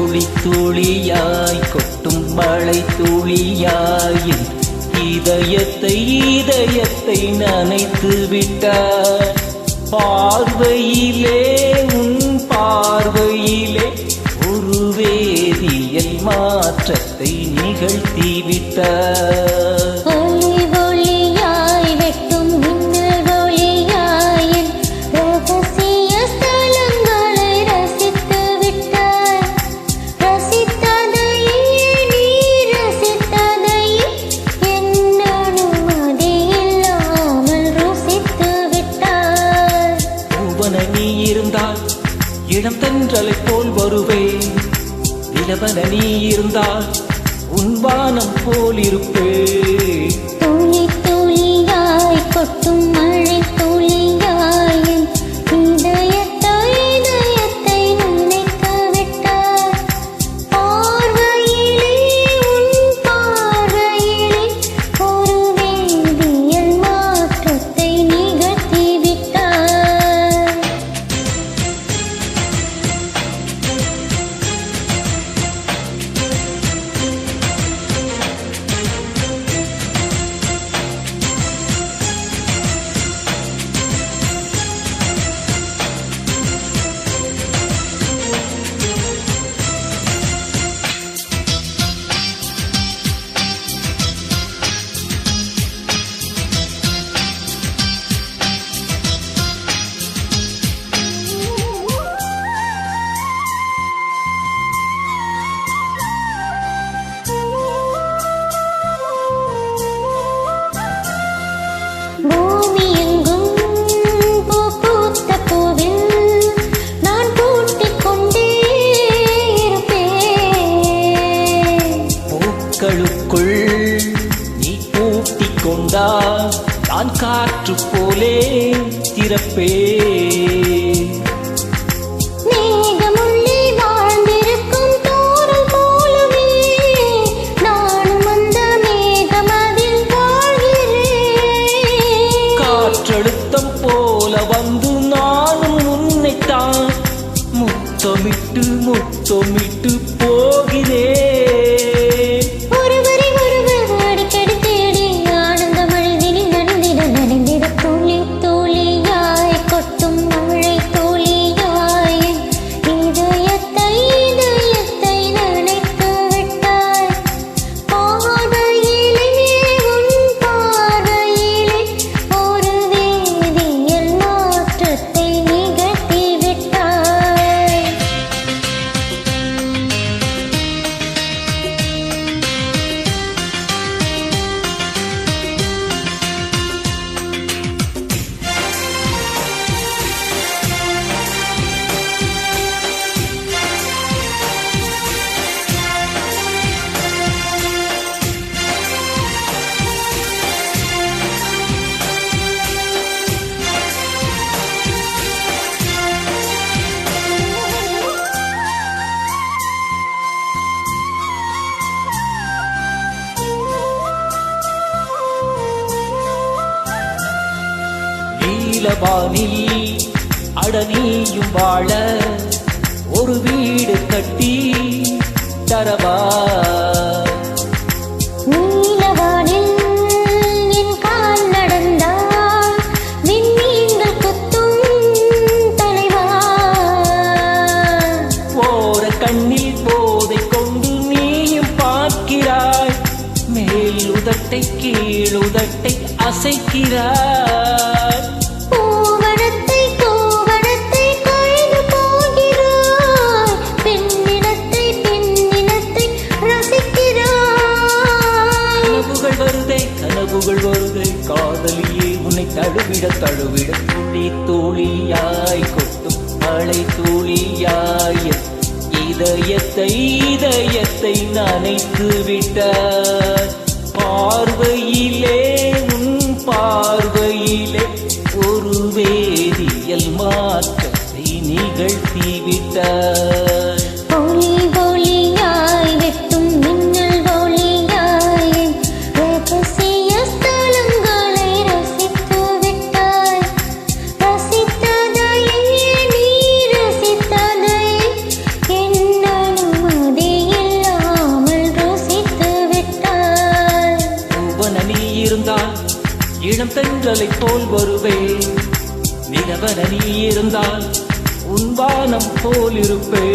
துளி துளியாய் கொட்டும் மழை துளியாய் இதயத்தை நனைத்து விட்டார். பார்வையிலே உன் பார்வையிலே ஒரு வேதியியல் மாற்றத்தை நிகழ்த்தி விட்டார். இளம் தென்றலை போல் வருவேன், இளவன நீ இருந்தால் உன் வானம் போல் இருப்பேன். துளி துளியாய் கொட்டும் மழை துளியாய் இதயத்தை நினைத்து விட்டார். பார்வையிலே உன் பார்வையிலே ஒரு வேதியியல் மாற்றத்தை நிகழ்த்தி விட்டார். நீ பூட்டிக் கொண்டால் நான் காற்று போலே திறப்பே. மேகமுள்ளே வாழ்ந்திருக்கும் தூறல் போலவே நானும் அந்த மேகமதில் வாழ்கிறேன். காற்றழுத்தம் போல வந்து நானும் உன்னைத்தான் முத்தமிட்டு முத்தமிட்டு போகிறேன். நீலவானில் அடனியும் வாழ ஒரு வீடு கட்டி தரவா. நீலவானில் என் கால் நடந்தால் விண்மீன்கள் கொத்தும் தலைவா. போற கண்ணில் போதை கொண்டு நீயும் பார்க்கிறாய், மேல் உதட்டை கீழ் உதட்டை அசைக்கிறாய். கனவுகள் வருதை காதலியே உன்னை தழுவிட தழுவிட துளி துளியாய் கொட்டும் மழை துளியாய் இதயத்தை நனைத்து விட்டார். பார்வையிலே உன் பார்வையிலே ஒரு வேதியியல் மாற்றத்தை நிகழ்த்தி விட்டார். ரசித்ததையே நீ ரசித்ததையே என்ன அனுமதி இருந்தால் இளம் தென்றலை போல் வருவே. நிலவென நீ இருந்தால் உன் வானம் போல் இருப்பே.